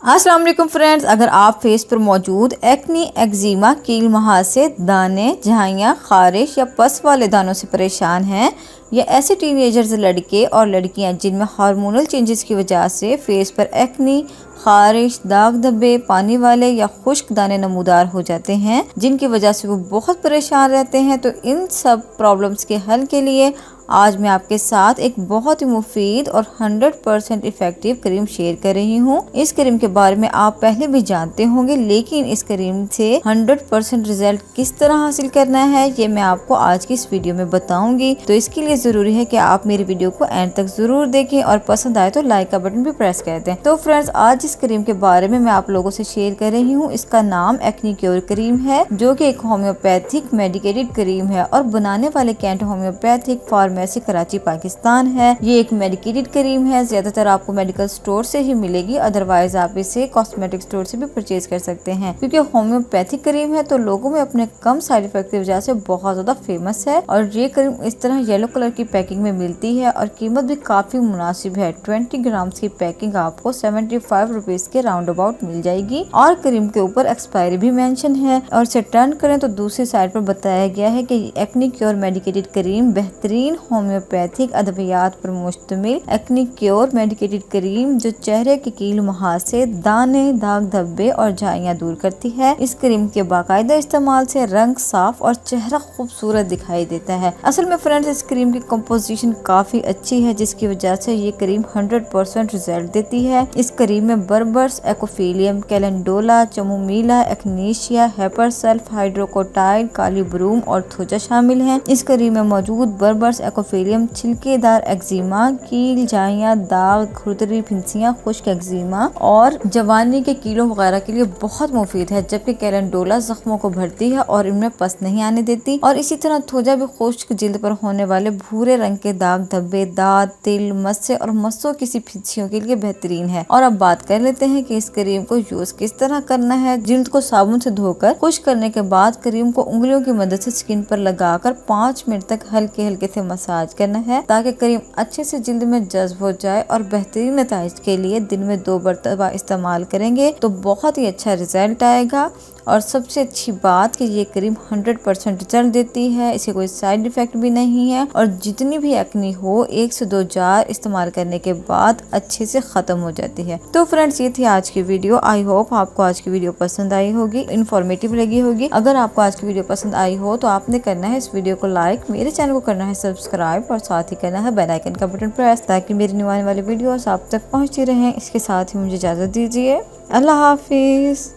अस्सलाम वालेकुम फ्रेंड्स, अगर आप फेस पर मौजूद एक्नी, एक्जिमा, कील महासे, दाने, झाइयाँ, खारिश या पस वाले दानों से परेशान हैं या ऐसे टीनेजर्स लड़के और लड़कियां जिनमें हार्मोनल चेंजेस की वजह से फेस पर एक्नी, खारिश, दाग धब्बे, पानी वाले या खुश्क दाने नमूदार हो जाते हैं, जिनकी वजह से वो बहुत परेशान रहते हैं, तो इन सब प्रॉब्लम्स के हल के लिए आज मैं आपके साथ एक बहुत ही मुफीद और 100% इफेक्टिव क्रीम शेयर कर रही हूँ। इस क्रीम के बारे में आप पहले भी जानते होंगे, लेकिन इस क्रीम से 100% रिजल्ट किस तरह हासिल करना है ये मैं आपको आज की इस वीडियो में बताऊंगी। तो इसके लिए जरूरी है कि आप मेरी वीडियो को एंड तक जरूर देखें और पसंद आए तो लाइक का बटन भी प्रेस कर दें। तो फ्रेंड्स, आज इस क्रीम के बारे में मैं आप लोगों से शेयर कर रही हूँ। इसका नाम एक्नी क्योर क्रीम है, जो कि एक होम्योपैथिक मेडिकेटेड क्रीम है और बनाने वाले Kent homeopathic pharmacy Karachi Pakistan है। ये एक मेडिकेटेड क्रीम है, ज्यादातर आपको मेडिकल स्टोर से ही मिलेगी, अदरवाइज आप इसे कॉस्मेटिक स्टोर से भी परचेज कर सकते हैं। क्योंकि होम्योपैथिक क्रीम है तो लोगों में अपने कम साइड इफेक्ट की वजह से बहुत ज्यादा फेमस है। और ये क्रीम इस तरह येलो कलर की पैकिंग में मिलती है और कीमत भी काफी मुनासिब है। 20 ग्राम की पैकिंग आपको 75 रुपीज के राउंड अबाउट मिल जाएगी और क्रीम के ऊपर एक्सपायरी भी मेंशन है। और इसे टर्न करें तो दूसरी साइड पर बताया गया है कि एक्नी क्योर मेडिकेटेड क्रीम बेहतरीन होम्योपैथिक अद्वियात पर मुश्तमिल एक्नी क्योर मेडिकेटेड क्रीम जो चेहरे के कील मुहासे, दाने, दाग धब्बे और झाइयाँ दूर करती है। इस क्रीम के बाकायदा इस्तेमाल से रंग साफ और चेहरा खूबसूरत दिखाई देता है। असल में फ्रेंड्स, इस क्रीम की कंपोजिशन काफी अच्छी है, जिसकी वजह से ये क्रीम 100% रिजल्ट देती है। इस क्रीम में बर्बर्स, एकोफिलियम, कैलेंडोला, चमोमीला, एक्नीशिया, हेपरसल्फ, हाइड्रोकोटाइड, काली ब्रूम और थोजा शामिल हैं। इस क्रीम में मौजूद बर्बर्स, एकोफिलियम छिलकेदार एक्जिमा, कील, झाइयाँ, दाग, खुरदरी, फिंसियाँ, खुश्क एक्जिमा और जवानी के कीलों वगैरह के लिए बहुत मुफीद है, जबकि कैलेंडोला जख्मों को भरती है और इनमें पस नहीं आने देती। और इसी तरह थोजा भी खुश्क जिल्द पर होने वाले भूरे रंग के दाग धब्बे, दांत, तिल, मस्से और मस्सों किसी फिंसियों के लिए बेहतरीन है। और अब बात कर लेते हैं कि इस क्रीम को यूज किस तरह करना है। जिल्द को साबुन से धोकर खुश्क करने के बाद क्रीम को उंगलियों की मदद से स्किन पर लगाकर 5 मिनट तक हल्के हल्के से मसाज करना है, ताकि क्रीम अच्छे से जिल्द में जज्ब हो जाए। और बेहतरीन नताइज के लिए दिन में 2 मरतबा इस्तेमाल करेंगे तो बहुत ही अच्छा रिजल्ट आएगा। और सबसे अच्छी बात कि ये क्रीम 100% रिजल्ट देती है, इसे कोई साइड इफेक्ट भी नहीं है और जितनी भी एक्नी हो 1 से 2 जार इस्तेमाल करने के बाद अच्छे से खत्म हो जाती है। तो फ्रेंड्स, ये थी आज की वीडियो। आई होप आपको आज की वीडियो पसंद आई होगी, इन्फॉर्मेटिव लगी होगी। अगर आपको आज की वीडियो पसंद आई हो तो आपने करना है इस वीडियो को लाइक, मेरे चैनल को करना है सब्सक्राइब और साथ ही करना है बेल आइकन का बटन प्रेस, ताकि मेरी न्यू आने वाली वीडियोस आप तक पहुंचती रहें। इसके साथ ही मुझे इजाजत दीजिए। अल्लाह हाफिज।